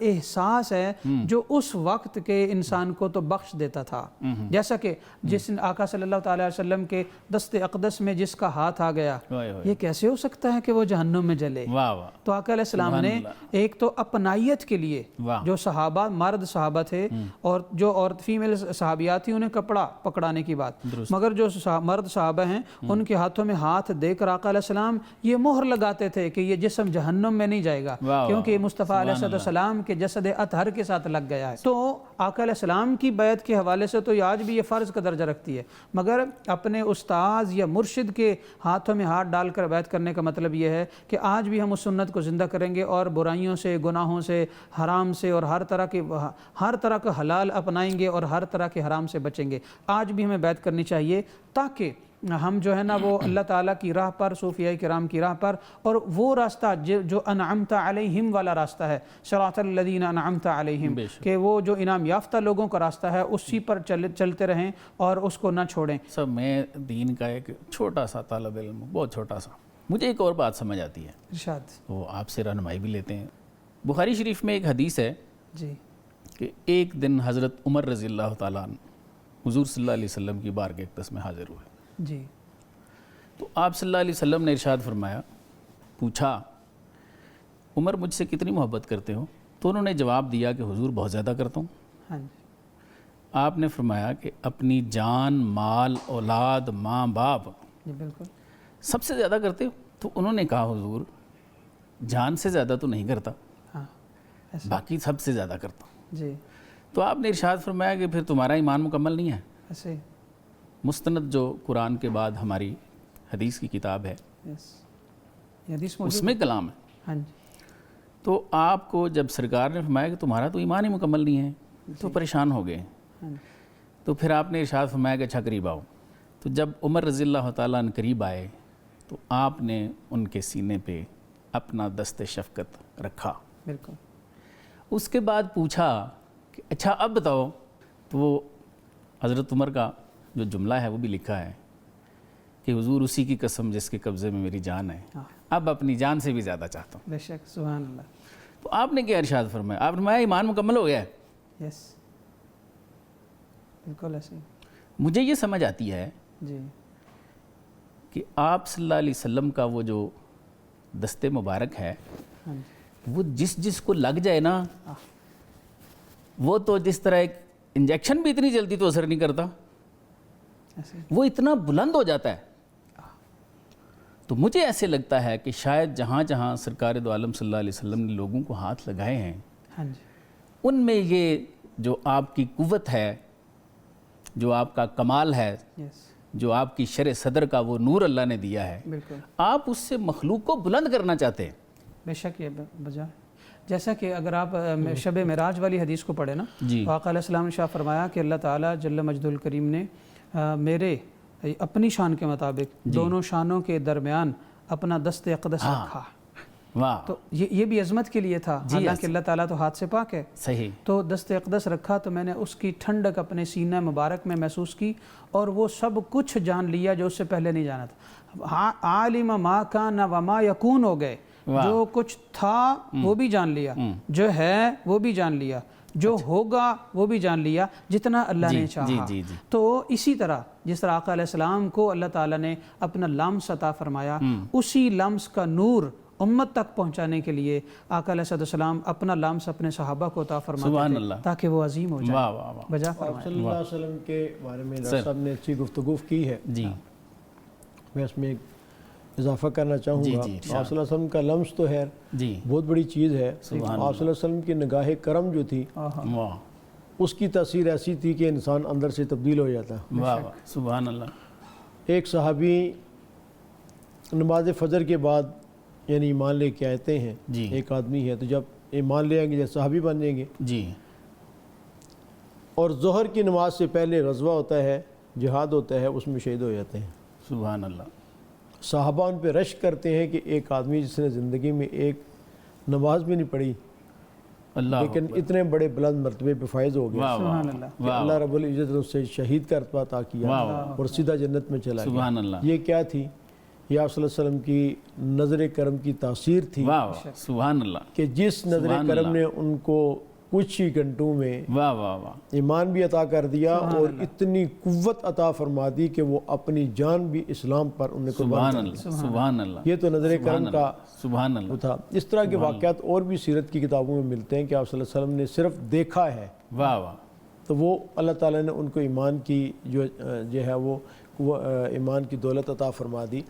ایسا احساس ہے جو اس وقت کے انسان کو تو بخش دیتا تھا. جیسا کہ جس آقا صلی اللہ تعالیٰ علیہ وسلم کے دست اقدس میں جس کا ہاتھ آ گیا، یہ کیسے ہو سکتا ہے کہ وہ جہنم میں جلے؟ تو آقا علیہ السلام نے ایک تو اپنائیت کے لیے جو صحابہ مرد صحابہ تھے اور جو عورت فیمیل صحابیات تھی انہیں کپڑا پکڑانے کی بات، مگر جو مرد صحابہ ہیں ان کے ہاتھوں میں ہاتھ دے کر آقا علیہ السلام یہ مہر لگاتے تھے کہ یہ جسم جہنم میں نہیں جائے گا، کیونکہ یہ مصطفیٰ علیہ السلام کے جسد اطہر کے ساتھ لگ گیا ہے. تو آقا علیہ السلام کی بیعت کے حوالے سے تو آج بھی یہ فرض کا درجہ رکھتی ہے، مگر اپنے استاذ یا مرشد کے ہاتھوں میں ہاتھ ڈال کر بیعت کرنے کا مطلب یہ ہے کہ آج بھی ہم اس سنت کو زندہ کریں گے اور برائیوں سے، گناہوں سے، حرام سے اور ہر طرح کا حلال اپنائیں گے اور ہر طرح کے حرام سے بچیں گے. آج بھی ہمیں بیعت کرنی چاہیے تاکہ ہم جو ہے نا وہ اللہ تعالیٰ کی راہ پر، صوفیاء کرام کی راہ پر، اور وہ راستہ جو انعمت علیہم والا راستہ ہے، صراط الذین انعمت علیہم، کہ وہ جو انعام یافتہ لوگوں کا راستہ ہے اسی پر چلتے رہیں اور اس کو نہ چھوڑیں. سب میں دین کا ایک چھوٹا سا طالب علم، بہت چھوٹا سا، مجھے ایک اور بات سمجھ آتی ہے، ارشاد. وہ آپ سے رہنمائی بھی لیتے ہیں. بخاری شریف میں ایک حدیث ہے جی کہ ایک دن حضرت عمر رضی اللہ تعالیٰ عنہ حضور صلی اللہ علیہ وسلم کی بارگاہ اقدس میں حاضر ہوئے. جی. تو آپ صلی اللہ علیہ وسلم نے ارشاد فرمایا، پوچھا عمر مجھ سے کتنی محبت کرتے ہو؟ تو انہوں نے جواب دیا کہ حضور بہت زیادہ کرتا ہوں. ہاں جی. آپ نے فرمایا کہ اپنی جان، مال، اولاد، ماں باپ جی بالکل سب سے زیادہ کرتے ہو؟ تو انہوں نے کہا حضور جان سے زیادہ تو نہیں کرتا، ہاں باقی سب سے زیادہ کرتا ہوں. جی. تو آپ نے ارشاد فرمایا کہ پھر تمہارا ایمان مکمل نہیں ہے. ایسے مستند جو قرآن کے بعد ہماری حدیث کی کتاب ہے اس میں کلام ہے. ہاں جی. تو آپ کو جب سرکار نے فرمایا کہ تمہارا تو ایمان ہی مکمل نہیں ہے تو پریشان ہو گئے. تو پھر آپ نے ارشاد فرمایا کہ اچھا قریب آؤ. تو جب عمر رضی اللہ تعالیٰ عنہ قریب آئے تو آپ نے ان کے سینے پہ اپنا دست شفقت رکھا. بالکل. اس کے بعد پوچھا کہ اچھا اب بتاؤ. تو وہ حضرت عمر کا جو جملہ ہے وہ بھی لکھا ہے کہ حضور اسی کی قسم جس کے قبضے میں میری جان ہے، اب اپنی جان سے بھی زیادہ چاہتا ہوں. بے شک. سبحان اللہ. تو آپ نے کیا ارشاد فرمایا؟ آپ نے فرمایا ایمان مکمل ہو گیا ہے. یس بالکل ایسے. مجھے یہ سمجھ آتی ہے جی کہ آپ صلی اللہ علیہ وسلم کا وہ جو دست مبارک ہے وہ جس کو لگ جائے نا، وہ تو جس طرح ایک انجیکشن بھی اتنی جلدی تو اثر نہیں کرتا، وہ اتنا بلند ہو جاتا ہے. تو مجھے ایسے لگتا ہے کہ شاید جہاں جہاں سرکار دو عالم صلی اللہ علیہ وسلم نے لوگوں کو ہاتھ لگائے ہیں ان میں یہ جو آپ کی قوت ہے، جو آپ کا کمال ہے، جو آپ کی شرع صدر کا وہ نور اللہ نے دیا ہے، آپ اس سے مخلوق کو بلند کرنا چاہتے ہیں. بے شک یہ بجا. جیسا کہ اگر آپ شب معراج والی حدیث کو پڑھیں نا، تو آقا علیہ السلام نے شاہ فرمایا کہ اللہ تعالیٰ جل مجدہ الکریم نے میرے اپنی شان کے مطابق دونوں شانوں کے درمیان اپنا دست اقدس رکھا. تو یہ بھی عظمت کے لیے تھا، حالانکہ اللہ تعالیٰ تو ہاتھ سے پاک ہے. صحیح. تو دست اقدس رکھا تو میں نے اس کی ٹھنڈک اپنے سینہ مبارک میں محسوس کی اور وہ سب کچھ جان لیا جو اس سے پہلے نہیں جانا تھا. عالم ما کان وما یکون ہو گئے. جو کچھ تھا وہ بھی جان لیا، جو ہے وہ بھی جان لیا، جو ہوگا وہ بھی جان لیا، جتنا اللہ نے چاہا. تو اسی طرح جس طرح آقا علیہ السلام کو اللہ تعالیٰ نے اپنا لمس عطا فرمایا، اسی لمس کا نور امت تک پہنچانے کے لیے آقا علیہ السلام اپنا لمس اپنے صحابہ کو عطا فرماتے تھے تاکہ وہ عظیم ہو جائے. بجا فرمائے. صلی اللہ علیہ وسلم کے بارے میں ڈاکٹر صاحب نے اچھی گفتگو کی ہے. میں اس میں اضافہ کرنا چاہوں گا. آپ صلی اللہ علیہ وسلم کا لمس تو ہے بہت بڑی چیز ہے. آپ صلی اللہ علیہ وسلم کی نگاہ کرم جو تھی اس کی تاثیر ایسی تھی کہ انسان اندر سے تبدیل ہو جاتا. سبحان اللہ. ایک صحابی نماز فجر کے بعد یعنی ایمان لے کے آتے ہیں. ایک آدمی ہے تو جب ایمان لے آئیں گے جب صحابی بن جائیں گے اور ظہر کی نماز سے پہلے غزوہ ہوتا ہے، جہاد ہوتا ہے، اس میں شہید ہو جاتے ہیں. سبحان اللہ. صحابہ ان پہ رشک کرتے ہیں کہ ایک آدمی جس نے زندگی میں ایک نماز بھی نہیں پڑھی لیکن اتنے بڑے بلند مرتبے پہ فائز ہو گیا کہ اللہ رب العزت نے اسے شہید کا رتبہ عطا کیا اور سیدھا جنت میں چلا گیا. یہ کیا تھی؟ یہ آپ صلی اللہ علیہ وسلم کی نظر کرم کی تاثیر تھی. واہ سبحان اللہ. کہ جس نظر کرم نے ان کو کچھ ہی گھنٹوں میں واہ واہ واہ ایمان بھی عطا کر دیا اور اتنی قوت عطا فرما دی کہ وہ اپنی جان بھی اسلام پر انہیں قربان کر دی. سبحان اللہ. یہ تو نظر کرم کا سبحان اللہ تھا. اس طرح کے واقعات اور بھی سیرت کی کتابوں میں ملتے ہیں کہ آپ صلی اللہ علیہ وسلم نے صرف دیکھا ہے. واہ واہ. تو وہ اللہ تعالیٰ نے ان کو ایمان کی جو ہے وہ ایمان کی دولت عطا فرما دی.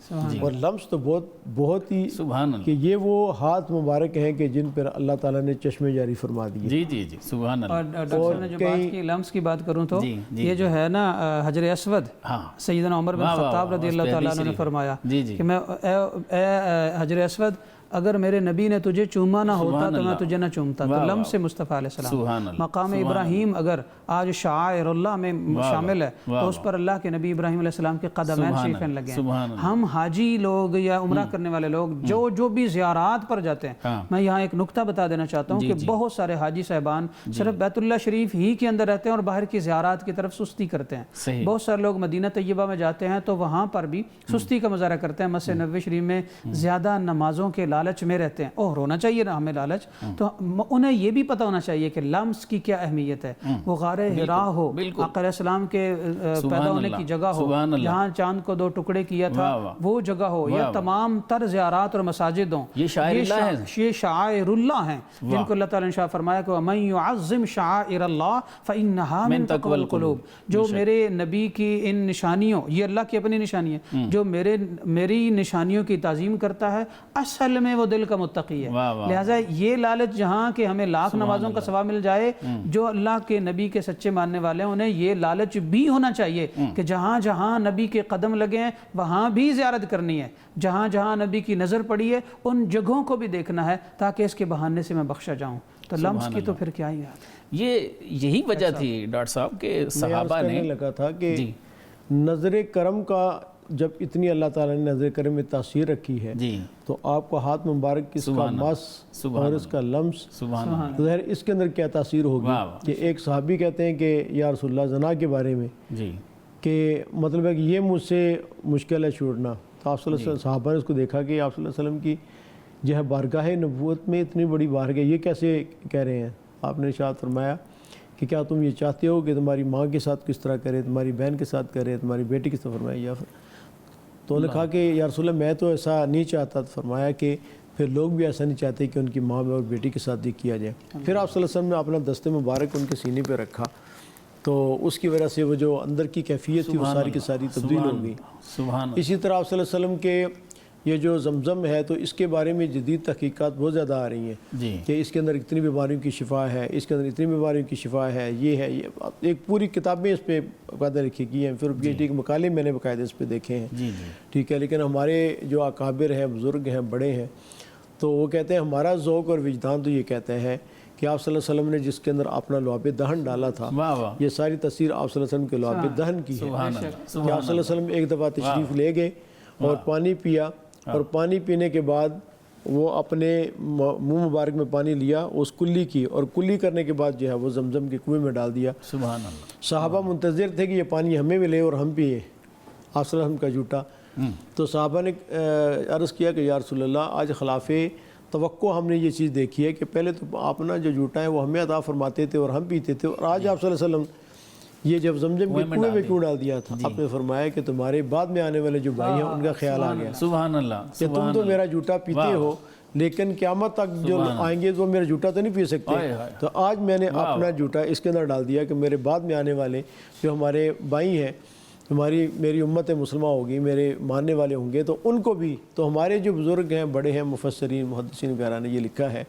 اور لمس تو بہت ہی سبحان اللہ کہ یہ وہ ہاتھ مبارک ہیں کہ جن پر اللہ تعالیٰ نے چشمے جاری فرما دیے. جی جی جی سبحان اللہ. اور ڈاکٹر صاحب نے جو بات کی لمس کی بات کروں تو یہ جو ہے نا حجر اسود سیدنا عمر بن خطاب رضی اللہ تعالیٰ عنہ نے فرمایا کہ میں اے حجر اسود اگر میرے نبی نے تجھے چوما نہ ہوتا تو میں تجھے نہ چومتا. تو لمس مصطفیٰ علیہ السلام مقام ابراہیم اگر آج شعائر اللہ میں شامل ہے تو اس پر اللہ کے نبی ابراہیم علیہ السلام کے قدمین شریفین لگے ہیں. ہم حاجی لوگ یا عمرہ کرنے والے لوگ جو بھی زیارات پر جاتے ہیں, میں یہاں ایک نکتہ بتا دینا چاہتا ہوں کہ بہت سارے حاجی صاحبان صرف بیت اللہ شریف ہی کے اندر رہتے ہیں اور باہر کی زیارات کی طرف سستی کرتے ہیں. بہت سارے لوگ مدینہ طیبہ میں جاتے ہیں تو وہاں پر بھی سستی کا مظاہرہ کرتے ہیں. مسجد نبوی شریف میں زیادہ نمازوں کے لالچ میں رہتے ہیں. اور ہونا چاہیے نا ہمیں لالچ, تو انہیں یہ بھی پتہ ہونا چاہیے کہ لمس کی کیا اہمیت ہے. وہ غار حرا ہو, آقا علیہ السلام کے پیدا ہونے کی جگہ ہو, جہاں چاند کو 2 ٹکڑے کیا تھا وہ جگہ ہو, یا تمام تر زیارات اور مساجد ہوں, یہ شعائر اللہ ہیں جن کو اللہ تعالیٰ نے شاء فرمایا کہ وَمَن يُعَظِّمْ شَعَائِرَ اللَّهِ فَإِنَّهَا مِن تَقْوَى الْقُلُوبِ. جو میرے نبی کی ان نشانیوں, یہ اللہ کی اپنی نشانی ہے, جو میری نشانیوں کی تعظیم کرتا ہے اصل میں وہ دل کا متقی ہے. لہٰذا یہ لالچ جہاں کہ ہمیں لاکھ نمازوں کا ثواب مل جائے, جو اللہ کے نبی کے سچے ماننے والے ہیں انہیں یہ لالچ بھی ہونا چاہیے کہ جہاں جہاں نبی کے قدم لگے ہیں وہاں بھی زیارت کرنی ہے, جہاں جہاں نبی کی نظر پڑی ہے ان جگہوں کو بھی دیکھنا ہے تاکہ اس کے بہانے سے میں بخشا جاؤں. تو لمس کی تو پھر کیا ہی ہے. یہی وجہ تھی ڈاکٹر صاحب کہ صحابہ نے لگا تھا کہ نظر کرم کا جب اتنی اللہ تعالیٰ نے نظر کرم میں تاثیر رکھی ہے تو آپ کو ہاتھ مبارک کی اس کا مس اور اس کا لمس ظاہر اس کے اندر کیا تاثیر ہوگی. کہ ایک صحابی کہتے ہیں کہ یا رسول اللہ زنا کے بارے میں کہ مطلب ہے کہ یہ مجھ سے مشکل ہے چھوڑنا. تو آپ صلی اللہ علیہ وسلم صحابہ نے اس کو دیکھا کہ آپ صلی اللہ علیہ وسلم کی جو ہے بارگاہ نبوت میں اتنی بڑی بارگاہ, یہ کیسے کہہ رہے ہیں. آپ نے ارشاد فرمایا کہ کیا تم یہ چاہتے ہو کہ تمہاری ماں کے ساتھ کس طرح کرے, تمہاری بہن کے ساتھ کرے, تمہاری بیٹی کس طرح. فرمایا یا تو انہوں نے کہا کہ یا رسول اللہ میں تو ایسا نہیں چاہتا. تو فرمایا کہ پھر لوگ بھی ایسا نہیں چاہتے کہ ان کی ماں اور بیٹی کے ساتھ بھی کیا جائے. پھر آپ صلی اللہ علیہ وسلم نے اپنا دست مبارک ان کے سینے پہ رکھا تو اس کی وجہ سے وہ جو اندر کی کیفیت تھی وہ ساری کی ساری تبدیل ہو گئی. اسی طرح آپ صلی اللہ علیہ وسلم کے یہ جو زمزم ہے تو اس کے بارے میں جدید تحقیقات بہت زیادہ آ رہی ہیں کہ اس کے اندر اتنی بیماریوں کی شفا ہے, اس کے اندر اتنی بیماریوں کی شفا ہے, یہ ہے, یہ ایک پوری کتابیں اس پہ باقاعدہ لکھی گئی ہیں. پھر پی ایچ ڈی کے مقالے میں نے باقاعدہ اس پہ دیکھے ہیں. ٹھیک ہے, لیکن ہمارے جو اکابر ہیں, بزرگ ہیں, بڑے ہیں, تو وہ کہتے ہیں ہمارا ذوق اور وجدان تو یہ کہتا ہے کہ آپ صلی اللہ علیہ وسلم نے جس کے اندر اپنا لعاب دہن ڈالا تھا یہ ساری تاثیر آپ صلی اللہ علیہ وسلم کے لعاب دہن کی ہے. کہ آپ صلی اللہ علیہ وسلم ایک دفعہ تشریف لے گئے اور پانی پیا, اور پانی پینے کے بعد وہ اپنے منہ مبارک میں پانی لیا, اس کلی کی, اور کلی کرنے کے بعد جو ہے وہ زمزم کے کنویں میں ڈال دیا. سبحان اللہ. صحابہ منتظر تھے کہ یہ پانی ہمیں ملے اور ہم پیے آپ صلی اللہ علیہ وسلم کا جھوٹا. تو صحابہ نے عرض کیا کہ یا رسول اللہ آج خلاف توقع ہم نے یہ چیز دیکھی ہے کہ پہلے تو آپ نا جو جھوٹا ہے وہ ہمیں عطا فرماتے تھے اور ہم پیتے تھے, اور آج آپ صلی اللہ علیہ وسلم یہ جب زمزم کے کنویں میں کیوں ڈال دیا تھا. آپ نے فرمایا کہ تمہارے بعد میں آنے والے جو بھائی ہیں ان کا خیال آ گیا. سبحان اللہ. کہ تم تو میرا جھوٹا پیتے ہو لیکن قیامت تک جو آئیں گے وہ میرا جھوٹا تو نہیں پی سکتے. تو آج میں نے اپنا جھوٹا اس کے اندر ڈال دیا کہ میرے بعد میں آنے والے جو ہمارے بھائی ہیں, میری امت مسلمہ ہوگی, میرے ماننے والے ہوں گے, تو ان کو بھی, تو ہمارے جو بزرگ ہیں, بڑے ہیں, مفسرین, محدثین وغیرہ نے یہ لکھا ہے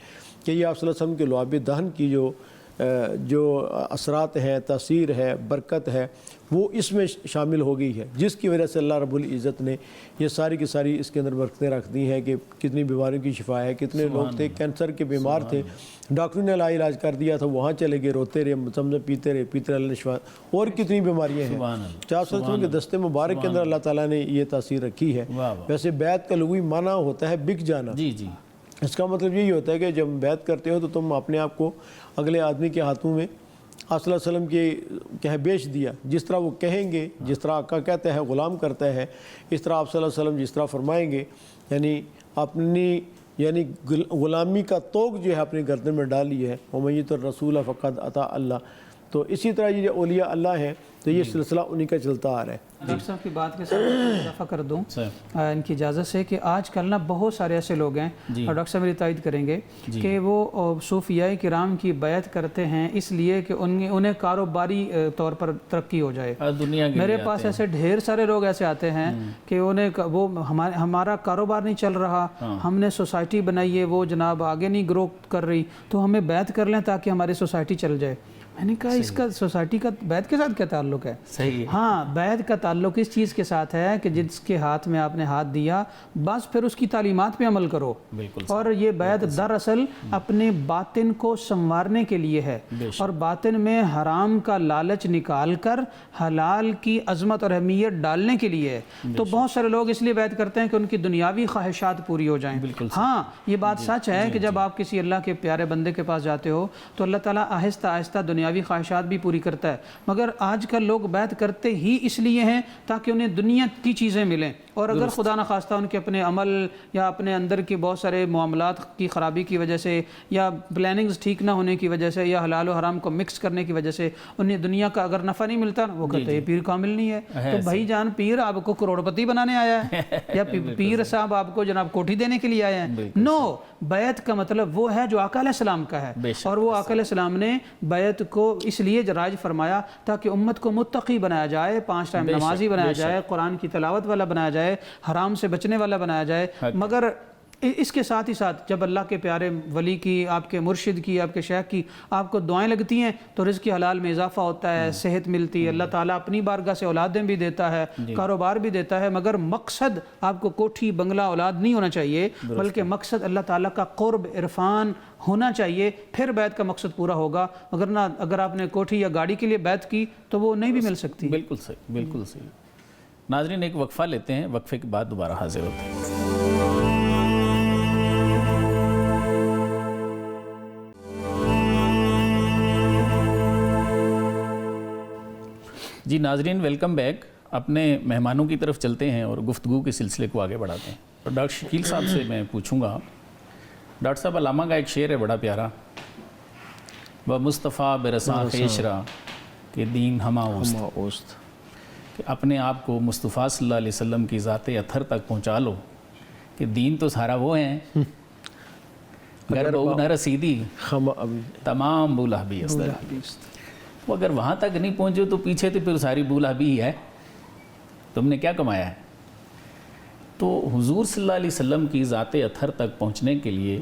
کہ یہ آپ صلی اللہ علیہ وسلم کے لعاب دہن کی جو اثرات ہیں, تاثیر ہے, برکت ہے, وہ اس میں شامل ہو گئی ہے, جس کی وجہ سے اللہ رب العزت نے یہ ساری کی ساری اس کے اندر برکتیں رکھ دی ہیں کہ کتنی بیماریوں کی شفا ہے. کتنے لوگ تھے کینسر کے بیمار تھے, ڈاکٹر نے علاج کر دیا تھا, وہاں چلے گئے, روتے رہے, زمزم پیتے رہے اللہ نے شفا. اور کتنی بیماریاں ہیں. 400 کے دستے مبارک کے اندر اللہ تعالیٰ نے یہ تاثیر رکھی ہے. ویسے بیعت کا لغوی معنی ہوتا ہے بک جانا. اس کا مطلب یہی ہوتا ہے کہ جب بیعت کرتے ہو تو تم اپنے آپ کو اگلے آدمی کے ہاتھوں میں آپ صلی اللہ علیہ وسلم کی کہہ بیچ دیا. جس طرح وہ کہیں گے، جس طرح آقا کہتا ہے غلام کرتا ہے، اس طرح آپ صلی اللہ علیہ وسلم جس طرح فرمائیں گے، یعنی غلامی کا توق جو ہے اپنی گردن میں ڈالی ہے. وَمَن يُطِعِ الرَّسُولَ فَقَدْ أَطَاعَ اللَّهَ. تو اسی طرح یہ جو اولیاء اللہ ہیں تو یہ سلسلہ انہی کا چلتا آ رہا ہے. ڈاکٹر صاحب کی بات کے ساتھ اضافہ کر دوں ان کی اجازت سے کہ آج کل نا بہت سارے ایسے لوگ ہیں اور ڈاکٹر صاحب میری تائید کریں گے کہ وہ صوفیاء کرام کی بیعت کرتے ہیں اس لیے کہ انہیں کاروباری طور پر ترقی ہو جائے. میرے پاس ایسے ڈھیر سارے لوگ ایسے آتے ہیں کہ وہ ہمارا کاروبار نہیں چل رہا، ہم نے سوسائٹی بنائی ہے، وہ جناب آگے نہیں گرو کر رہی، تو ہمیں بیعت کر لیں تاکہ ہماری سوسائٹی چل جائے. میں نے کہا اس کا سوسائٹی کا بیعت کے ساتھ کیا تعلق ہے؟ صحیح. ہاں، بیعت کا تعلق اس چیز کے ساتھ ہے کہ جس کے ہاتھ میں آپ نے ہاتھ دیا بس پھر اس کی تعلیمات پہ عمل کرو. اور یہ بیعت دراصل اپنے باطن کو سنوارنے کے لیے ہے اور باطن میں حرام کا لالچ نکال کر حلال کی عظمت اور اہمیت ڈالنے کے لیے ہے. تو بہت سارے لوگ اس لیے بیعت کرتے ہیں کہ ان کی دنیاوی خواہشات پوری ہو جائیں. ہاں، یہ بات سچ ہے کہ جب آپ کسی اللہ کے پیارے بندے کے پاس جاتے ہو تو اللہ تعالیٰ آہستہ آہستہ دنیاوی خواہشات بھی پوری کرتا ہے. مگر آج کل لوگ بیعت کرتے ہی اس لیے ہیں تاکہ انہیں دنیا کی چیزیں ملیں، اور اگر خدا نخواستہ ان کے اپنے عمل یا اپنے اندر کے بہت سارے معاملات کی خرابی کی وجہ سے یا پلاننگز ٹھیک نہ ہونے کی وجہ سے یا حلال و حرام کو مکس کرنے کی وجہ سے انہیں دنیا کا اگر نفع نہیں ملتا وہ کہتے ہیں پیر کامل نہیں ہے. تو بھائی جان، پیر آپ کو کروڑپتی بنانے آیا ہے یا پیر صاحب آپ کو جناب کوٹھی دینے کے لیے آئے ہیں؟ نو، بیعت کا مطلب وہ ہے جو آقا علیہ السلام کا ہے، اور وہ آقا علیہ السلام نے بیعت کو اس لیے رائج فرمایا تاکہ امت کو متقی بنایا جائے، 5 ٹائم نمازی بنایا جائے، قرآن کی تلاوت والا بنایا جائے، حرام سے بچنے والا بنایا جائے. مگر اس کے ساتھ ہی ساتھ جب اللہ کے پیارے ولی کی، آپ کے مرشد کی، آپ کے شیخ کی آپ کو دعائیں لگتی ہیں تو رزق حلال میں اضافہ ہوتا ہے، صحت ملتی ہے، اللہ تعالیٰ اپنی بارگاہ سے اولادیں بھی دیتا ہے، کاروبار بھی دیتا ہے. مگر مقصد آپ کو کوٹھی بنگلہ اولاد نہیں ہونا چاہیے، بلکہ مقصد اللہ تعالیٰ کا قرب عرفان ہونا چاہیے. پھر بیعت کا مقصد پورا ہوگا. اگر آپ نے کوٹھی یا گاڑی کے لیے بیعت کی تو وہ نہیں بھی مل سکتی. بالکل صحیح، بالکل صحیح. ناظرین، ایک وقفہ لیتے ہیں، وقفے کے بعد دوبارہ حاضر ہوتے ہیں. جی ناظرین، ویلکم بیک. اپنے مہمانوں کی طرف چلتے ہیں اور گفتگو کے سلسلے کو آگے بڑھاتے ہیں. اور ڈاکٹر شکیل صاحب سے میں پوچھوں گا، ڈاکٹر صاحب علامہ کا ایک شعر ہے بڑا پیارا، وہ مصطفیٰ برساں خیشرا کہ دین ہما اوست، کہ اپنے آپ کو مصطفیٰ صلی اللہ علیہ وسلم کی ذات اطہر تک پہنچا لو کہ دین تو سارا وہ ہیں، گر بہو نہ رسیدی تمام بولا بھی استر. وہ اگر وہاں تک نہیں پہنچے تو پیچھے تو پھر ساری بولا بھی ہی ہے، تم نے کیا کمایا ہے. تو حضور صلی اللہ علیہ وسلم کی ذات اطہر تک پہنچنے کے لیے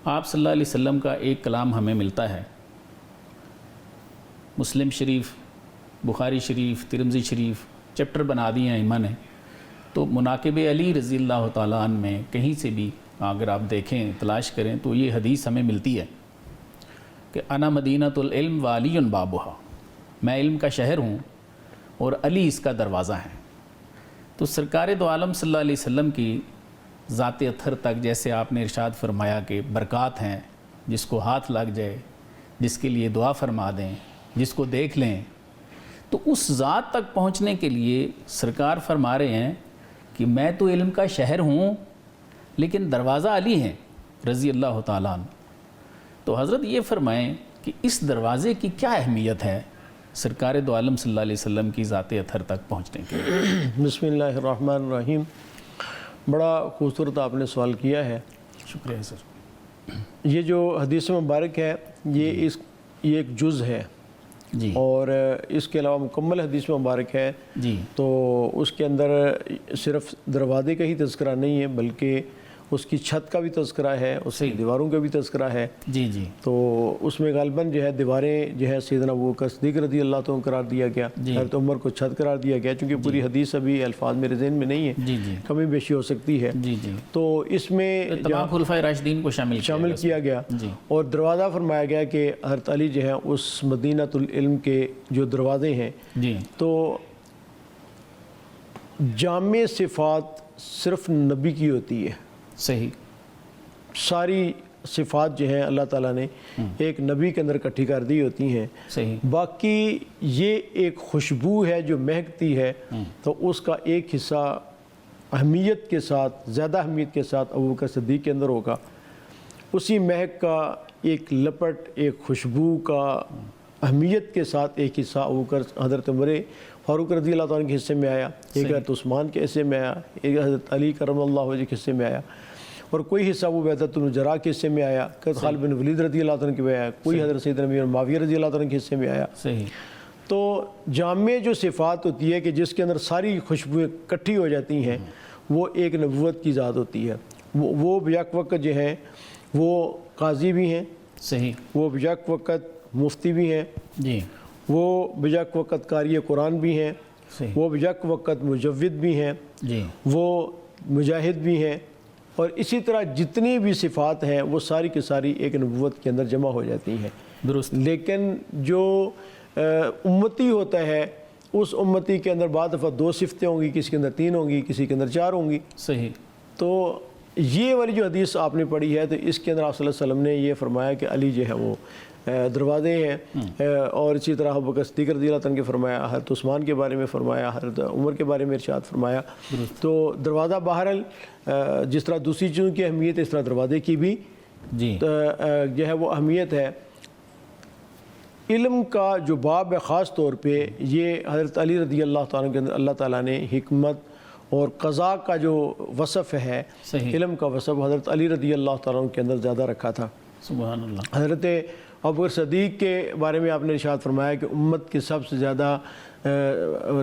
آپ صلی اللہ علیہ وسلم کا ایک کلام ہمیں ملتا ہے. مسلم شریف، بخاری شریف، ترمذی شریف چیپٹر بنا دیے ہیں ائمہ نے. تو مناقب علی رضی اللہ تعالیٰ عنہ میں کہیں سے بھی اگر آپ دیکھیں، تلاش کریں تو یہ حدیث ہمیں ملتی ہے کہ انا مدینۃ العلم و علی بابھا، میں علم کا شہر ہوں اور علی اس کا دروازہ ہے. تو سرکار دو عالم صلی اللہ علیہ وسلم کی ذات اطہر تک جیسے آپ نے ارشاد فرمایا کہ برکات ہیں، جس کو ہاتھ لگ جائے، جس کے لیے دعا فرما دیں، جس کو دیکھ لیں، تو اس ذات تک پہنچنے کے لیے سرکار فرما رہے ہیں کہ میں تو علم کا شہر ہوں لیکن دروازہ علی ہیں رضی اللہ تعالیٰ عنہ. تو حضرت یہ فرمائیں کہ اس دروازے کی کیا اہمیت ہے سرکار دو عالم صلی اللہ علیہ وسلم کی ذات اطہر تک پہنچنے کے لیے. بسم اللہ الرحمن الرحیم. بڑا خوبصورت آپ نے سوال کیا ہے. شکریہ سر. یہ جو حدیث مبارک ہے یہ ایک جز ہے جی، اور اس کے علاوہ مکمل حدیث مبارک ہے جی. تو اس کے اندر صرف دروازے کا ہی تذکرہ نہیں ہے بلکہ اس کی چھت کا بھی تذکرہ ہے، اس کی دیواروں کا بھی تذکرہ ہے. جی جی. تو اس میں غالباً جو ہے دیواریں جو ہے سیدنا ابوبکر صدیق رضی اللہ عنہ قرار دیا گیا، حضرت عمر کو چھت قرار دیا گیا، چونکہ پوری حدیث ابھی الفاظ میرے ذہن میں نہیں ہے، جی جی، کمی بیشی ہو سکتی ہے. جی جی. تو اس میں تمام خلفائے راشدین کو شامل کیا گیا اور دروازہ فرمایا گیا کہ حضرت علی جو ہے اس مدینۃ العلم کے جو دروازے ہیں. جی. تو جامع صفات صرف نبی کی ہوتی ہے. صحیح. ساری صفات جو ہیں اللہ تعالیٰ نے ایک نبی کے اندر اکٹھی کر دی ہوتی ہیں. باقی یہ ایک خوشبو ہے جو مہکتی ہے تو اس کا ایک حصہ اہمیت کے ساتھ، زیادہ اہمیت کے ساتھ ابوبکر صدیق کے اندر ہوگا. اسی مہک کا ایک لپٹ، ایک خوشبو کا اہمیت کے ساتھ ایک حصہ ابوبکر حضرت عمر فاروق رضی اللہ تعالیٰ کے حصے میں آیا، ایک حضرت عثمان کے حصے میں آیا، ایک حضرت علی کرم اللہ وجہ کے حصے میں آیا، اور کوئی حصہ ابو عبیدہ بن جراح کے حصے میں آیا، خالد بن ولید رضی اللہ تعالیٰ کے میں آیا، کوئی حضرت سیدنا امیر معاویہ رضی اللہ تعالیٰ کے حصے میں آیا. تو جامع جو صفات ہوتی ہے کہ جس کے اندر ساری خوشبوئیں اکٹھی ہو جاتی ہیں، وہ ایک نبوت کی ذات ہوتی ہے. وہ بیک وقت جو ہیں وہ قاضی بھی ہیں، وہ بیک وقت مفتی بھی ہیں، وہ بیک وقت قاری قرآن بھی ہیں، وہ بیک وقت مجود بھی ہیں، وہ مجاہد بھی ہیں، اور اسی طرح جتنی بھی صفات ہیں وہ ساری کی ساری ایک نبوت کے اندر جمع ہو جاتی ہیں. درست. لیکن جو امتی ہوتا ہے اس امتی کے اندر بعض دفعہ 2 صفتیں ہوں گی، کسی کے اندر 3 ہوں گی، کسی کے اندر 4 ہوں گی. تو یہ والی جو حدیث آپ نے پڑھی ہے تو اس کے اندر آپ صلی اللہ علیہ وسلم نے یہ فرمایا کہ علی جو ہے وہ دروازے ہیں، اور اسی طرح ابوبکر صدیق رضی اللہ عنہ کے فرمایا، حضرت عثمان کے بارے میں فرمایا، حضرت عمر کے بارے میں ارشاد فرمایا. تو دروازہ بہرحال جس طرح دوسری چیزوں کی اہمیت ہے اس طرح دروازے کی بھی جو ہے وہ اہمیت ہے. علم کا جو باب ہے خاص طور پہ یہ حضرت علی رضی اللہ تعالیٰ کے اندر اللہ تعالیٰ نے حکمت اور قضاء کا جو وصف ہے، علم کا وصف حضرت علی رضی اللہ تعالیٰ کے اندر زیادہ رکھا تھا. سبحان اللہ. حضرت ابوبکر صدیق کے بارے میں آپ نے ارشاد فرمایا کہ امت کے سب سے زیادہ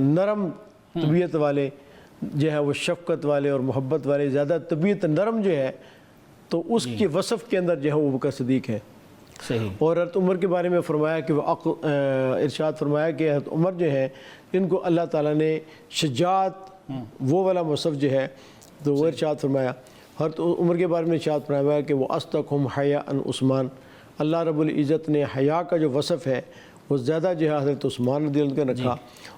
نرم طبیعت والے جو ہے وہ شفقت والے اور محبت والے، زیادہ طبیعت نرم جو ہے، تو اس کے وصف کے اندر جو ہے وہ ابوبکر صدیق ہے. اور حضرت عمر کے بارے میں فرمایا کہ وہ ارشاد فرمایا کہ حضرت عمر جو ہے ان کو اللہ تعالیٰ نے شجاعت وہ والا وصف جو ہے تو وہ ارشاد فرمایا. حضرت عمر کے بارے میں ارشاد فرمایا کہ وہ اصدقہم حیاء عثمان، اللہ رب العزت نے حیا کا جو وصف ہے وہ زیادہ جو ہے حضرت عثمان رضی اللہ عنہ رکھا.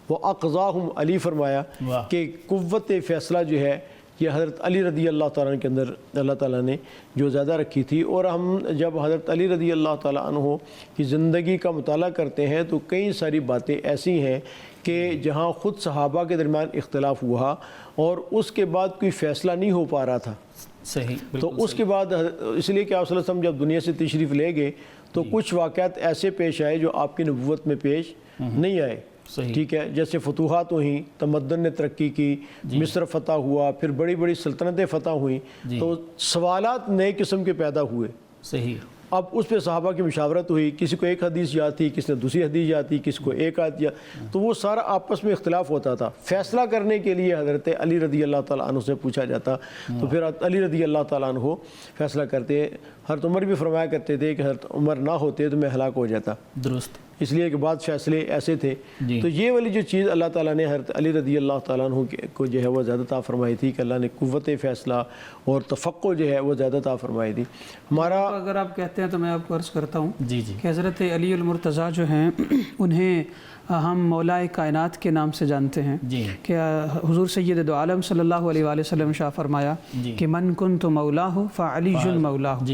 وہ اقضاہم علی فرمایا کہ قوت فیصلہ جو ہے یہ حضرت علی رضی اللہ تعالیٰ کے اندر اللہ تعالیٰ نے جو زیادہ رکھی تھی. اور ہم جب حضرت علی رضی اللہ تعالیٰ عنہ کی زندگی کا مطالعہ کرتے ہیں تو کئی ساری باتیں ایسی ہیں کہ جہاں خود صحابہ کے درمیان اختلاف ہوا اور اس کے بعد کوئی فیصلہ نہیں ہو پا رہا تھا. تو اس کے بعد اس لیے کہ آپ صلی اللہ علیہ وسلم جب دنیا سے تشریف لے گئے تو کچھ واقعات ایسے پیش آئے جو آپ کی نبوت میں پیش نہیں آئے. ٹھیک ہے، جیسے فتوحات ہوئیں، تمدن نے ترقی کی، مصر فتح ہوا، پھر بڑی بڑی سلطنتیں فتح ہوئیں، تو سوالات نئے قسم کے پیدا ہوئے. اب اس پہ صحابہ کی مشاورت ہوئی، کسی کو ایک حدیث یاد تھی، کسی نے دوسری حدیث یاد تھی، کسی کو ایک آیت یاد، تو وہ سارا آپس میں اختلاف ہوتا تھا. فیصلہ کرنے کے لیے حضرت علی رضی اللہ تعالیٰ عنہ سے پوچھا جاتا تو پھر علی رضی اللہ تعالیٰ عنہ فیصلہ کرتے. حضرت عمر بھی فرمایا کرتے تھے کہ حضرت عمر نہ ہوتے تو میں ہلاک ہو جاتا. درست. اس لیے کہ بعد فیصلے ایسے تھے. تو یہ والی جو چیز اللہ تعالیٰ نے حضرت علی رضی اللہ تعالیٰ عنہ کو جو ہے وہ زیادہ عطا فرمائی تھی کہ اللہ نے قوت فیصلہ اور تفقہ جو ہے وہ زیادہ عطا فرمائی تھی. ہمارا اگر آپ کہتے ہیں تو میں آپ کو عرض کرتا ہوں کہ حضرت علی المرتضیٰ جو ہیں انہیں ہم مولائے کائنات کے نام سے جانتے ہیں کہ حضور سید دو عالم صلی اللہ علیہ وآلہ وسلم شاہ فرمایا کہ من کنت مولاہ فعلی مولاہ،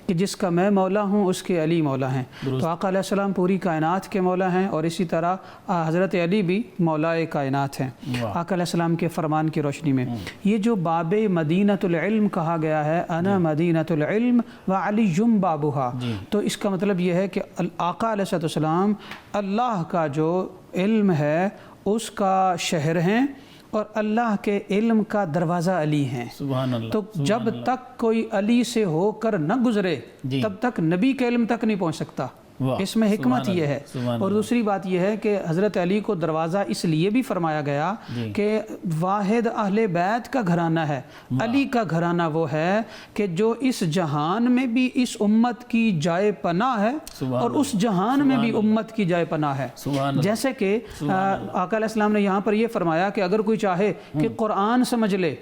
کہ جس کا میں مولا ہوں اس کے علی مولا ہیں. تو آقا علیہ السلام پوری کائنات کے مولا ہیں اور اسی طرح حضرت علی بھی مولائے کائنات ہیں آقا علیہ السلام کے فرمان کی روشنی میں. یہ جو باب مدینۃ العلم کہا گیا ہے، انا مدینۃ العلم وعلی بابھا، تو اس کا مطلب یہ ہے کہ آقا علیہ السلام اللہ کا جو علم ہے اس کا شہر ہیں اور اللہ کے علم کا دروازہ علی ہیں. سبحان اللہ. تو جب تک کوئی علی سے ہو کر نہ گزرے تب تک نبی کے علم تک نہیں پہنچ سکتا. اس میں حکمت یہ ہے. اور دوسری بات یہ ہے کہ حضرت علی کو دروازہ اس لیے بھی فرمایا گیا کہ واحد اہل بیت کا گھرانہ ہے. علی کا گھرانہ وہ ہے کہ جو اس جہان میں بھی اس امت کی جائے پناہ ہے اور اس جہان میں بھی امت کی جائے پناہ ہے. جیسے کہ آقا علیہ السلام نے یہاں پر یہ فرمایا کہ اگر کوئی چاہے کہ قرآن سمجھ لے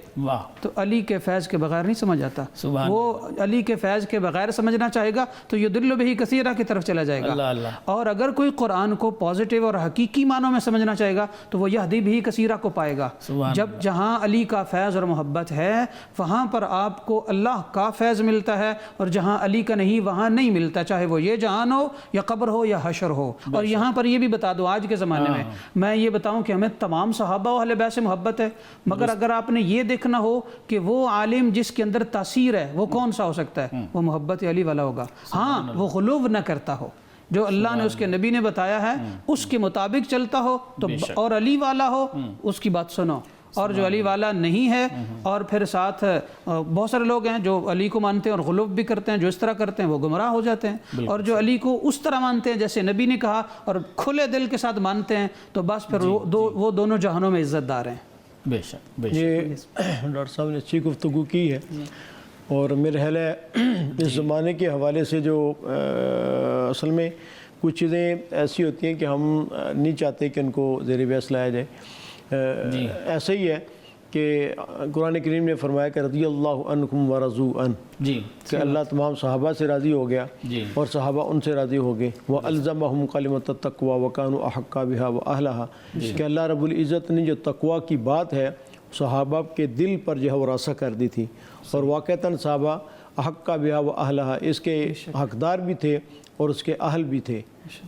تو علی کے فیض کے بغیر نہیں سمجھ آتا. وہ علی کے فیض کے بغیر سمجھنا چاہے گا تو یضل بہ کثیرا کی طرف چلا چلا جائے گا۔ اللہ اللہ۔ اور اگر کوئی قرآن کو پازیٹیو اور حقیقی معنوں میں سمجھنا چاہے گا تو وہ یہدی بھی کثیرہ کو پائے گا۔ جب جہاں علی کا فیض اور محبت ہے وہاں پر آپ کو اللہ کا فیض ملتا ہے، اور جہاں علی کا نہیں وہاں نہیں ملتا، چاہے وہ یہ جہان ہو یا قبر ہو یا حشر ہو۔ اور یہاں پر یہ بھی بتا دو، آج کے زمانے میں میں یہ بتاؤں کہ ہمیں تمام صحابہ و اہل بیت سے محبت ہے، مگر اگر آپ نے یہ دیکھنا ہو کہ وہ عالم جس کے اندر تاثیر ہے وہ کون سا ہو سکتا ہے، وہ محبت علی والا ہوگا۔ ہاں وہ غلو نہ کرتا ہو، جو اللہ نے اس کے نبی نے بتایا ہے اس کے مطابق چلتا ہو تو، اور علی والا ہو اس کی بات سنو، اور جو علی والا نہیں ہے اور پھر ساتھ بہت سارے لوگ ہیں جو علی کو مانتے ہیں اور غلو بھی کرتے ہیں، جو اس طرح کرتے ہیں وہ گمراہ ہو جاتے ہیں، اور جو علی کو اس طرح مانتے ہیں جیسے نبی نے کہا اور کھلے دل کے ساتھ مانتے ہیں تو بس پھر وہ دونوں جہانوں میں عزت دار ہیں۔ بے شک۔ یہ ڈاکٹر صاحب نے اچھی گفتگو کی ہے، اور میرے خیال ہے اس زمانے کے حوالے سے جو اصل میں کچھ چیزیں ایسی ہوتی ہیں کہ ہم نہیں چاہتے کہ ان کو زیر بحث لایا جائے۔ ایسا ہی ہے کہ قرآن کریم نے فرمایا کہ رضی اللہ عنکم ورضوا عنہ، کہ اللہ تمام صحابہ سے راضی ہو گیا اور صحابہ ان سے راضی ہو گئے۔ وَأَلْزَمَهُمْ كَلِمَةَ التَّقْوَى وَكَانُوا أَحَقَّ بِهَا وَأَهْلَهَا، کہ اللہ رب العزت نے جو تقوی کی بات ہے صحابہ کے دل پر جو ہے وہ راسخ کر دی تھی، اور واقعتاً صحابہ احق بها وأهلها اس کے حقدار بھی تھے اور اس کے اہل بھی تھے۔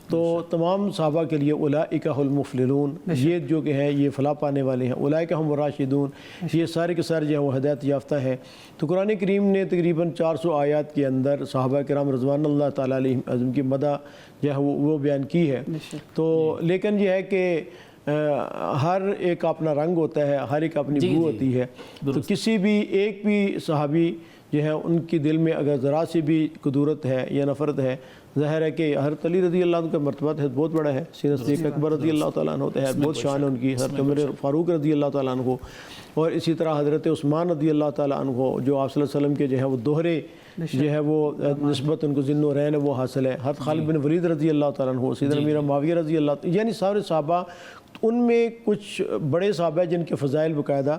تو تمام صحابہ کے لیے اولئک هم المفلحون، یہ جو کہ ہیں یہ فلاح پانے والے ہیں، اولئک هم الراشدون، یہ سارے کے سارے جو ہیں وہ ہدایت یافتہ ہیں۔ تو قرآن کریم نے تقریباً 400 آیات کے اندر صحابہ کرام رضوان اللہ تعالیٰ علیہم کی مدح جو ہے وہ بیان کی ہے۔ تو لیکن یہ ہے کہ ہر ایک اپنا رنگ ہوتا ہے، ہر ایک اپنی بو ہوتی ہے، تو کسی بھی ایک بھی صحابی جو ہے ان کی دل میں اگر ذرا سی بھی قدورت ہے یا نفرت ہے، ظاہر ہے کہ حضرت علی رضی اللہ عنہ کا مرتبہ ہے بہت بڑا ہے، سیدنا صدیق اکبر رضی اللہ تعالیٰ عنہ ہے بہت شان ہے ان کی، حضرت عمر فاروق رضی اللہ تعالیٰ عنہ، اور اسی طرح حضرت عثمان رضی اللہ تعالیٰ عنہ جو آپ صلی اللہ علیہ وسلم کے جو ہے وہ دوہرے جو ہے وہ نسبت ان کو ذل و رین وہ حاصل ہے، حضرت خالد بن ولید رضی اللہ تعالیٰ عنہ، سیدنا امیر معاویہ رضی اللہ، یعنی سارے صحابہ، ان میں کچھ بڑے صحابہ ہیں جن کے فضائل باقاعدہ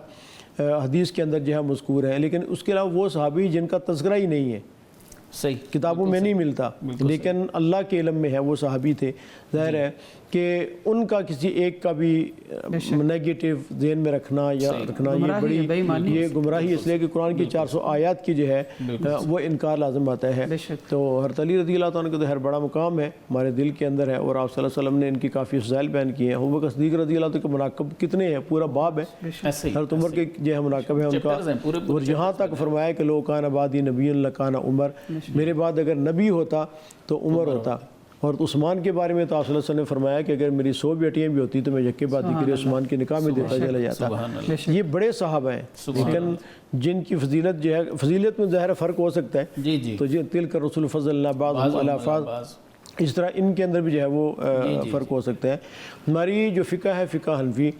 حدیث کے اندر جو ہے مذکور ہیں، لیکن اس کے علاوہ وہ صحابی جن کا تذکرہ ہی نہیں ہے، صحیح کتابوں میں نہیں ملتا، لیکن اللہ کے علم میں ہے وہ صحابی تھے۔ ظاہر ہے کہ ان کا کسی ایک کا بھی نیگیٹو ذہن میں رکھنا یا رکھنا یہ بڑی یہ گمراہی، اس لیے کہ قرآن کی 400 آیات کی جو ہے وہ انکار لازم آتا ہے۔ تو حضرت علی رضی اللہ تعالیٰ کا تو ہر بڑا مقام ہے ہمارے دل کے اندر ہے، اور آپ صلی اللہ علیہ وسلم نے ان کی کافی فضائل بیان کی ہیں۔ ابوبکر صدیق رضی اللہ تعالیٰ کے مناقب کتنے ہیں، پورا باب ہے، حضرت عمر کے جو ہے مناقب ہے ان کا، اور یہاں تک فرمایا کہ لو کان بعدی نبی لکان عمر، میرے بعد اگر نبی ہوتا تو عمر ہوتا۔ اور عثمان کے بارے میں تو آپ صلی اللہ علیہ وسلم نے فرمایا کہ اگر میری 100 بیٹیاں بھی ہوتی تو میں یکے بعد کے لیے عثمان کے نکاح میں دیتا چلا جاتا۔ یہ بڑے صحابہ ہیں، لیکن جن کی فضیلت جو ہے، فضیلت میں ظاہر فرق ہو سکتا ہے، تو تلک الرسل فضلنا بعضهم علی بعض، اس طرح ان کے اندر بھی جو ہے وہ فرق ہو سکتا ہے۔ ہماری جو فقہ ہے فقہ حنفی،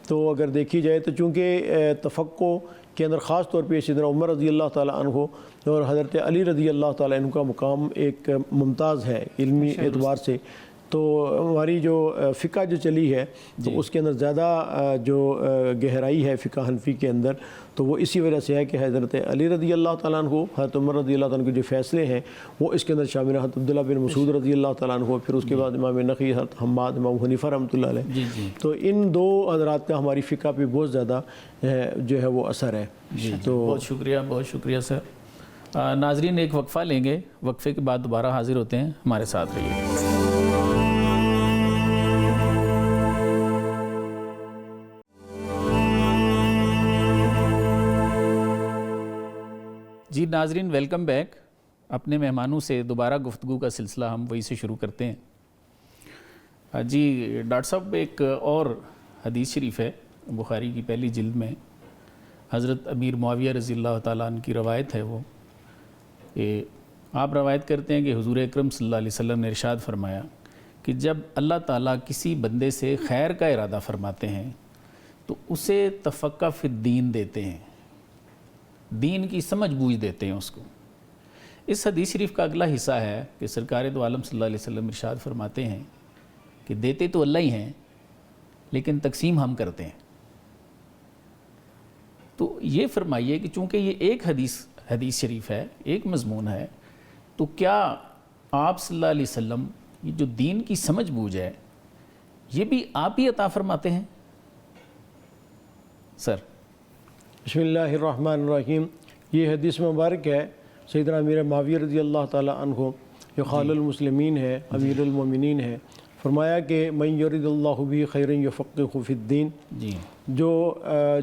تو اگر دیکھی جائے تو چونکہ تفقہ کے اندر خاص طور پہ سیدنا عمر رضی اللہ تعالیٰ عنہ اور حضرت علی رضی اللہ تعالیٰ عنہ کا مقام ایک ممتاز ہے علمی اعتبار سے، تو ہماری جو فقہ جو چلی ہے تو اس کے اندر زیادہ جو گہرائی ہے فقہ حنفی کے اندر، تو وہ اسی وجہ سے ہے کہ حضرت علی رضی اللہ تعالیٰ عنہ، حضرت عمر رضی اللہ تعالیٰ عنہ کے جو فیصلے ہیں وہ اس کے اندر شامل ہیں، حضرت عبداللہ بن مسعود رضی اللہ تعالیٰ عنہ، پھر اس کے بعد امام نقی، حضرت حماد، امام حنیفہ رحمۃ اللہ علیہ، تو ان دو حضرات کا ہماری فقہ پہ بہت زیادہ جو ہے وہ اثر ہے۔ تو بہت شکریہ، بہت شکریہ سر۔ ناظرین ایک وقفہ لیں گے، وقفے کے بعد دوبارہ حاضر ہوتے ہیں، ہمارے ساتھ رہیے۔ جی ناظرین ویلکم بیک۔ اپنے مہمانوں سے دوبارہ گفتگو کا سلسلہ ہم وہی سے شروع کرتے ہیں۔ جی ڈاکٹر صاحب، ایک اور حدیث شریف ہے بخاری کی پہلی جلد میں، حضرت امیر معاویہ رضی اللہ تعالیٰ عنہ کی روایت ہے، وہ کہ آپ روایت کرتے ہیں کہ حضور اکرم صلی اللہ علیہ وسلم نے ارشاد فرمایا کہ جب اللہ تعالیٰ کسی بندے سے خیر کا ارادہ فرماتے ہیں تو اسے تفقہ فی الدین دیتے ہیں، دین کی سمجھ بوجھ دیتے ہیں اس کو۔ اس حدیث شریف کا اگلا حصہ ہے کہ سرکار دو عالم صلی اللہ علیہ وسلم ارشاد فرماتے ہیں کہ دیتے تو اللہ ہی ہیں لیکن تقسیم ہم کرتے ہیں۔ تو یہ فرمائیے کہ چونکہ یہ ایک حدیث شریف ہے، ایک مضمون ہے، تو کیا آپ صلی اللہ علیہ وسلم یہ جو دین کی سمجھ بوجھ ہے یہ بھی آپ ہی عطا فرماتے ہیں سر؟ بسم اللہ الرحمن الرحیم. یہ حدیث مبارک ہے سیدنا امیر معاویہ رضی اللہ تعالیٰ عنہ جو خال المسلمین ہے، امیر المومنین ہے، فرمایا کہ من یرد اللہ بہ خیرا یفقہہ فی الدین. جو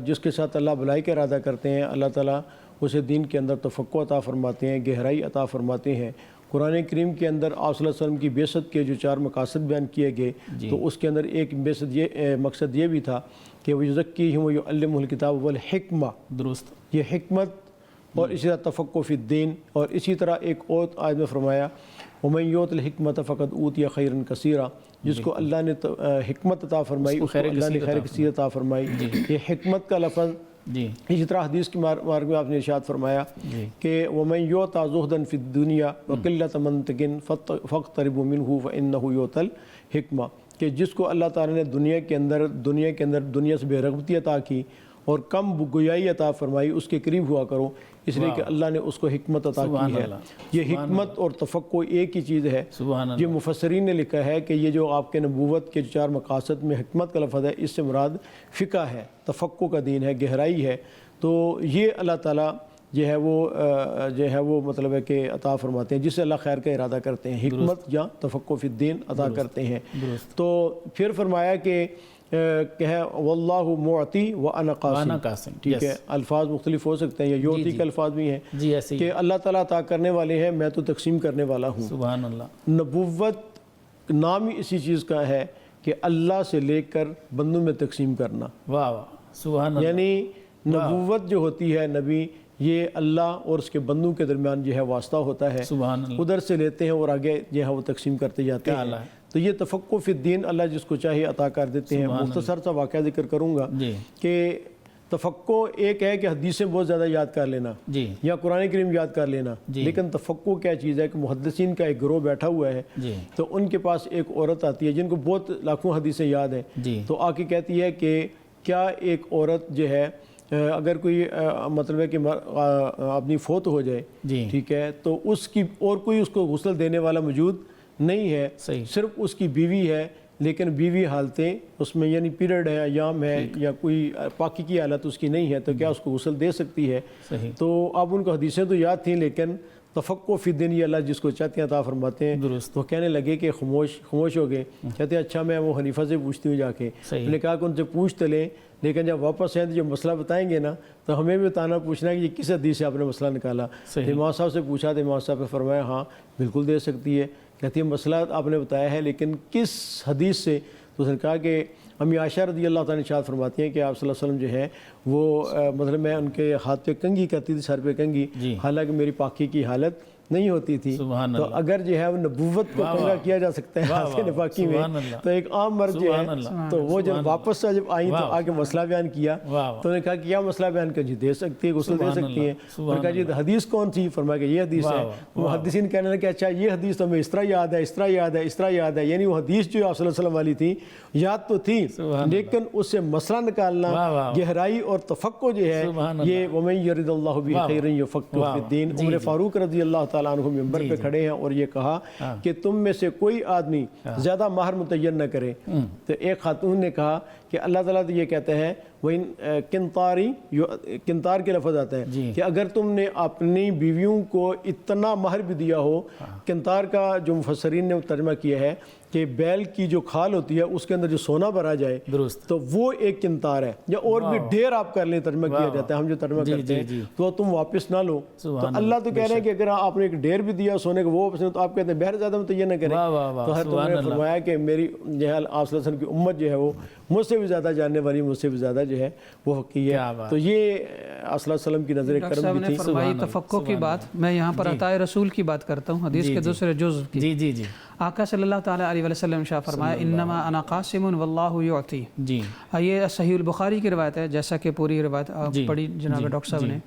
جس کے ساتھ اللہ بھلائی کا ارادہ کرتے ہیں اللہ تعالیٰ اسے دین کے اندر تفقہ عطا فرماتے ہیں، گہرائی عطا فرماتے ہیں. قرآن کریم کے اندر آپ صلی اللہ علیہ وسلم کی بعثت کے جو 4 مقاصد بیان کیے گئے تو اس کے اندر ایک بعثت یہ مقصد یہ بھی تھا کہ وَيُزَكِّيهِمْ وَيُعَلِّمُهُ الْكِتَابَ وَالْحِكْمَةَ. درست. یہ حکمت اور اسی طرح تفقہ فی الدین. اور اسی طرح ایک اور آیت میں فرمایا وَمَن يُؤْتَ الْحِكْمَةَ فَقَدْ أُوتِيَ خَيْرًا كَثِيرًا. جس کو اللہ نے حکمت عطا فرمائی اس کو اللہ نے خیر کثیر عطا فرمائی. یہ حکمت کا لفظ اسی طرح حدیث کی مارک میں آپ نے ارشاد فرمایا کہ وَمَن يُؤْتَ زُهْدًا فِي الدُّنْيَا وَقِلَّةَ مَنْطِقٍ فَاقْتَرِبُوا مِنْهُ فَإِنَّهُ يُؤْتَى الْحِكْمَةَ. کہ جس کو اللہ تعالیٰ نے دنیا کے اندر دنیا سے بے رغبتی عطا کی اور کم گویائی عطا فرمائی اس کے قریب ہوا کرو، اس لیے کہ اللہ نے اس کو حکمت عطا کی ہے. یہ حکمت اور تفقہ ایک ہی چیز ہے. یہ مفسرین نے لکھا ہے کہ یہ جو آپ کے نبوت کے 4 مقاصد میں حکمت کا لفظ ہے اس سے مراد فقہ ہے، تفقہ کا دین ہے، گہرائی ہے. تو یہ اللہ تعالیٰ جو ہے وہ مطلب ہے کہ عطا فرماتے ہیں جس سے اللہ خیر کا ارادہ کرتے ہیں، حکمت یا تفقہ فی الدین عطا کرتے ہیں. تو پھر فرمایا کہ واللہ معطی وانا قاسم. ٹھیک ہے، الفاظ مختلف ہو سکتے ہیں، یا یوتی کے الفاظ بھی ہیں کہ اللہ تعالیٰ عطا کرنے والے ہیں، میں تو تقسیم کرنے والا ہوں. سبحان اللہ. نبوت نام ہی اسی چیز کا ہے کہ اللہ سے لے کر بندوں میں تقسیم کرنا. واہ واہ سبحان اللہ. یعنی نبوت جو ہوتی ہے نبی یہ اللہ اور اس کے بندوں کے درمیان جو ہے واسطہ ہوتا ہے. سبحان اللہ. ادھر سے لیتے ہیں اور آگے جو ہے وہ تقسیم کرتے جاتے ہیں. تو یہ تفقہ فی الدین اللہ جس کو چاہے عطا کر دیتے ہیں. مختصر سا واقعہ ذکر کروں گا کہ تفقہ ایک ہے کہ حدیثیں بہت زیادہ یاد کر لینا یا قرآن کریم یاد کر لینا، لیکن تفقہ کیا چیز ہے کہ محدثین کا ایک گروہ بیٹھا ہوا ہے تو ان کے پاس ایک عورت آتی ہے جن کو بہت لاکھوں حدیثیں یاد ہیں، تو آ کے کہتی ہے کہ کیا ایک عورت جو ہے اگر کوئی مطلب ہے کہ اپنی فوت ہو جائے، ٹھیک ہے، تو اس کی اور کوئی اس کو غسل دینے والا موجود نہیں ہے، صرف اس کی بیوی ہے، لیکن بیوی حالتیں اس میں یعنی پیریڈ ہے، ایام ہے یا کوئی پاکی کی حالت اس کی نہیں ہے، تو کیا اس کو غسل دے سکتی ہے؟ تو اب ان کو حدیثیں تو یاد تھیں لیکن تفقہ فی الدین یہ اللہ جس کو چاہتے ہیں عطا فرماتے ہیں. تو کہنے لگے کہ خاموش ہو گئے. کہتے ہیں اچھا میں وہ حنیفہ سے پوچھتی ہوں جا کے. میں نے کہا کہ ان سے پوچھتے لیں، لیکن جب واپس آئیں تو جب مسئلہ بتائیں گے نا تو ہمیں بھی بتانا پوچھنا ہے کہ یہ کس حدیث سے آپ نے مسئلہ نکالا. امام صاحب سے پوچھا تو امام صاحب نے فرمایا ہاں بالکل دے سکتی ہے. کہتی ہے مسئلہ آپ نے بتایا ہے لیکن کس حدیث سے؟ تو اس نے کہا کہ امی عائشہ رضی اللہ تعالیٰ ارشاد فرماتی ہیں کہ آپ صلی اللہ علیہ وسلم جو ہے وہ مطلب میں ان کے ہاتھ پہ کنگھی کرتی تھی، سر پہ کنگھی، حالانکہ میری پاکی کی حالت نہیں ہوتی تھی. تو اگر جو ہے وہ نبوت کو کنگا کیا جا سکتا ہے ہاتھ کے نپاکی میں، تو ایک عام مرد جو ہے تو وہ جب واپس سے جب آئیں تو آگے مسئلہ بیان کیا تو انہوں نے کہا کہ کیا مسئلہ بیان کر؟ جی دے سکتی ہے، غسل دے سکتی ہیں. اور کہا جی حدیث کون سی؟ فرمایا کہ یہ حدیث ہے. محدثین کہنے لگے اچھا یہ حدیث تو ہمیں اس طرح یاد ہے، اس طرح یاد ہے، اس طرح یاد ہے. یعنی وہ حدیث جو آپ صلی اللہ علیہ وسلم والی تھی یاد تو تھی لیکن اس سے مسئلہ نکالنا، گہرائی اور تفقہ جو ہے یہ وَمَن يَرِدِ اللَّهُ بِهِ خَيْرًا يُفَقِّهْهُ فِي الدِّينِ. عمر فاروق رضی اللہ تعالیٰ عنہ منبر پہ کھڑے ہیں اور یہ کہا کہ تم میں سے کوئی آدمی زیادہ مہر متعین نہ کرے. تو ایک خاتون نے کہا کہ اللہ تعالیٰ تو یہ کہتے ہیں وہ کنتار کے لفظ آتا ہے کہ اگر تم نے اپنی بیویوں کو اتنا مہر بھی دیا ہو. کنتار کا جو مفسرین نے ترجمہ کیا ہے کہ بیل کی جو کھال ہوتی ہے اس کے اندر جو سونا بھرا جائے تو وہ ایک کنتار ہے، یا اور بھی ڈھیر آپ کر لیں ترجمہ کیا جاتا ہے، ہم جو ترجمہ کرتے ہیں تو تم واپس نہ لو. تو اللہ تو کہہ رہے ہیں کہ اگر آپ نے ایک ڈھیر بھی دیا سونے کا وہ واپس نہیں تو آپ کہتے ہیں بہر زیادہ متعین نہ کریں. تو ہر تم نے فرمایا کہ میری جو ہے آپ صلی اللہ علیہ وسلم کی امت جو ہے وہ مجھ سے بھی زیادہ جاننے والی، مجھ سے بھی زیادہ جو ہے وہ حقیقی ہے. تو یہ صلی اللہ علیہ وسلم کی نظر کرم بھی تھی. فرمائی تفقہ کی بات. میں یہاں پر عطائے رسول کی بات کرتا ہوں، حدیث کے دوسرے جزء کی. جی آقا صلی اللہ تعالیٰ علیہ وسلم شاہ فرمایا انما انا قاسم واللہ یعطی. یہ صحیح البخاری کی روایت ہے، جیسا کہ پوری روایت پڑھی جناب ڈاکٹر صاحب نے.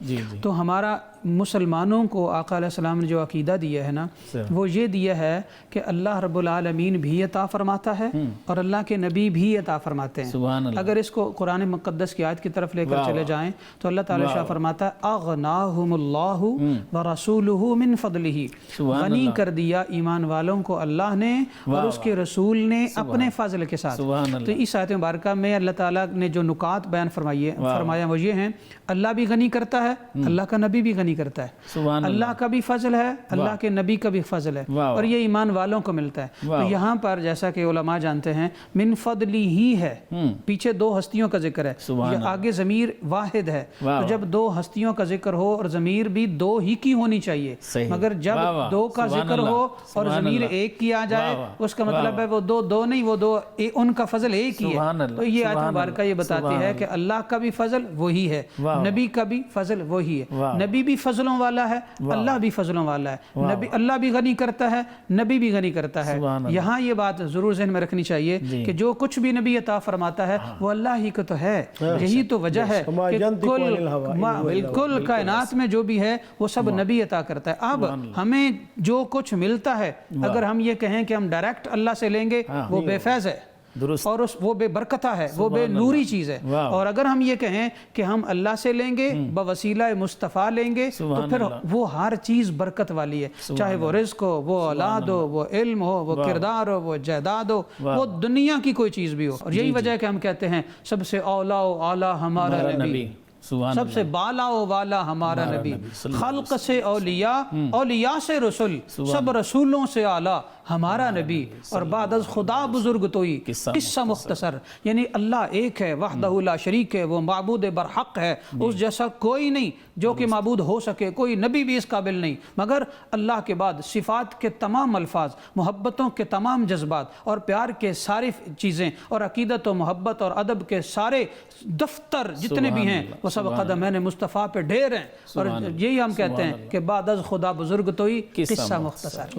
تو ہمارا مسلمانوں کو آقا علیہ السلام نے جو عقیدہ دیا ہے نا وہ یہ دیا ہے کہ اللہ رب العالمین بھی عطا فرماتا ہے اور اللہ کے نبی بھی عطا فرماتے ہیں۔ اگر اس کو قرآن مقدس کی آیت کی طرف لے کر چلے جائیں تو اللہ تعالیٰ شاہ فرماتا ہے اغناہم اللہ ورسولہ من فضلہ، غنی کر دیا ایمان والوں کو اللہ نے اور اس کے رسول نے اپنے فضل کے ساتھ۔ تو اس آیت مبارکہ میں اللہ تعالیٰ نے جو نکات بیان فرمایا وہ یہ ہیں، اللہ بھی غنی کرتا ہے، اللہ کا نبی بھی غنی کرتا ہے، اللہ کا بھی فضل ہے، اللہ کے نبی کا بھی فضل ہے، اور یہ ایمان والوں کو ملتا ہے۔ تو یہاں پر جیسا کہ علماء جانتے ہیں من فضلی ہی ہے، پیچھے دو ہستیوں کا ذکر ہے، یہ آگے ضمیر واحد ہے، تو جب دو ہستیوں کا ذکر ہو اور ضمیر بھی دو ہی کی ہونی چاہیے، مگر جب دو کا ذکر ہو اور ضمیر ایک کی آ جائے اس کا مطلب ہے وہ دو نہیں، وہ دو ان کا فضل ایک ہی ہے۔ تو یہ آیت مبارکہ یہ بتاتی ہے کہ اللہ کا بھی فضل وہی ہے، نبی کا بھی فضل وہی ہے، نبی بھی فضلوں والا ہے، اللہ بھی فضلوں والا ہے، اللہ بھی غنی کرتا ہے، نبی بھی غنی کرتا ہے۔ یہاں یہ بات ضرور ذہن میں رکھنی چاہیے کہ جو کچھ بھی نبی عطا فرماتا ہے وہ اللہ ہی کو تو ہے، یہی تو وجہ ہے کہ کل کائنات میں جو بھی ہے وہ سب نبی عطا کرتا ہے۔ اب ہمیں جو کچھ ملتا ہے اگر ہم یہ کہیں کہ ہم ڈائریکٹ اللہ سے لیں گے وہ بے فیض ہے اور وہ بے برکتہ ہے، وہ بے نوری چیز ہے، اور اگر ہم یہ کہیں کہ ہم اللہ سے لیں گے بوسیلہ مصطفیٰ لیں گے تو پھر وہ ہر چیز برکت والی ہے، چاہے وہ رزق ہو، وہ اولاد ہو، وہ علم ہو، وہ کردار ہو، وہ جائیداد ہو، وہ دنیا کی کوئی چیز بھی ہو۔ اور یہی وجہ ہے کہ ہم کہتے ہیں سب سے اولا و اعلیٰ ہمارا نبی، سب سے بالا و والا ہمارا نبی، خلق سے اولیاء، اولیاء سے رسول، سب رسولوں سے اعلیٰ ہمارا نبی، اور بعد از خدا بزرگ توئی قصہ مختصر، یعنی اللہ ایک ہے، وحدہ لا شریک ہے، وہ معبود برحق ہے، اس جیسا کوئی نہیں جو کہ معبود ہو سکے، کوئی نبی بھی اس قابل نہیں، مگر اللہ کے بعد صفات کے تمام الفاظ، محبتوں کے تمام جذبات اور پیار کے ساری چیزیں اور عقیدت و محبت اور ادب کے سارے دفتر جتنے بھی ہیں وہ سب قدمین مصطفیٰ پہ ڈھیر ہیں، اور یہی ہم کہتے ہیں کہ بعد از خدا بزرگ توئی قصہ مختصر،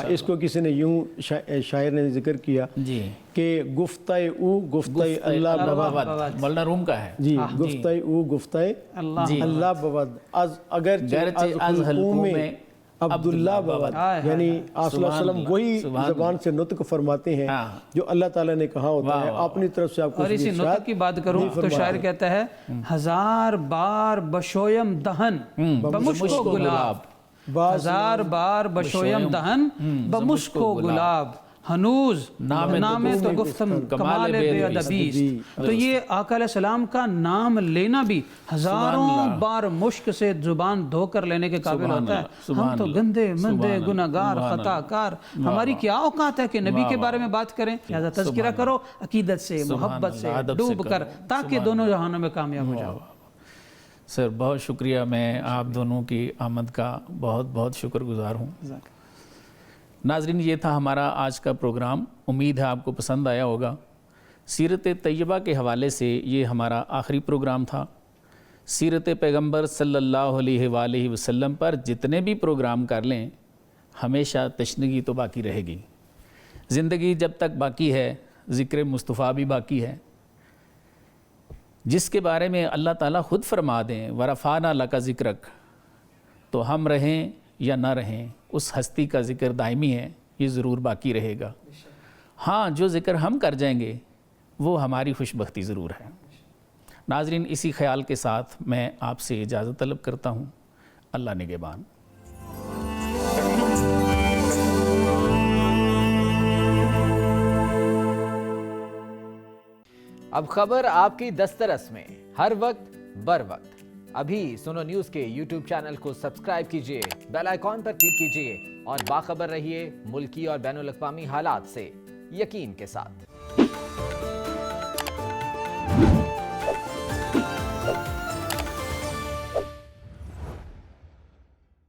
اس کو کسی نے یوں شاعر نے ذکر کیا کہ گفتہ او گفتہ اللہ بود، مولانا روم کا ہے جی، گفتہ او گفتہ اللہ بود، اگرچہ از حلقوں میں عبداللہ بود، یعنی آپ صلی اللہ علیہ وسلم وہی زبان سے نطق فرماتے ہیں جو اللہ تعالیٰ نے کہا ہوتا ہے، اپنی طرف سے آپ کو۔ اور اسی نطق کی بات کروں تو شاعر کہتا ہے ہزار بار بشویم دہن بمشک و گلاب، ہزار بار بشویم دہن بمشک و گلاب، ہنوز نام تو گفتم کمال بے ادبیست۔ تو یہ آقا علیہ السلام کا نام لینا بھی ہزاروں بار مشک سے زبان دھو کر لینے کے قابل ہوتا ہے۔ ہم تو گندے مندے گناہگار خطا کار، ہماری کیا اوقات ہے کہ نبی کے بارے میں بات کریں؟ لہذا تذکرہ کرو عقیدت سے، محبت سے ڈوب کر، تاکہ دونوں جہانوں میں کامیاب ہو جاؤ۔ سر بہت شکریہ، میں آپ دونوں کی آمد کا بہت بہت شکر گزار ہوں۔ ناظرین، یہ تھا ہمارا آج کا پروگرام، امید ہے آپ کو پسند آیا ہوگا۔ سیرت طیبہ کے حوالے سے یہ ہمارا آخری پروگرام تھا۔ سیرت پیغمبر صلی اللہ علیہ وآلہ وسلم پر جتنے بھی پروگرام کر لیں ہمیشہ تشنگی تو باقی رہے گی، زندگی جب تک باقی ہے ذکر مصطفیٰ بھی باقی ہے، جس کے بارے میں اللہ تعالیٰ خود فرما دیں ورفعنا لک ذکرک، تو ہم رہیں یا نہ رہیں اس ہستی کا ذکر دائمی ہے، یہ ضرور باقی رہے گا۔ ہاں، جو ذکر ہم کر جائیں گے وہ ہماری خوش بختی ضرور ہے۔ ناظرین، اسی خیال کے ساتھ میں آپ سے اجازت طلب کرتا ہوں۔ اللہ نگہبان۔ اب خبر آپ کی دسترس میں، ہر وقت بر وقت۔ ابھی سنو نیوز کے یوٹیوب چینل کو سبسکرائب کیجئے، بیل آئیکن پر کلک کیجئے اور باخبر رہیے ملکی اور بین الاقوامی حالات سے یقین کے ساتھ۔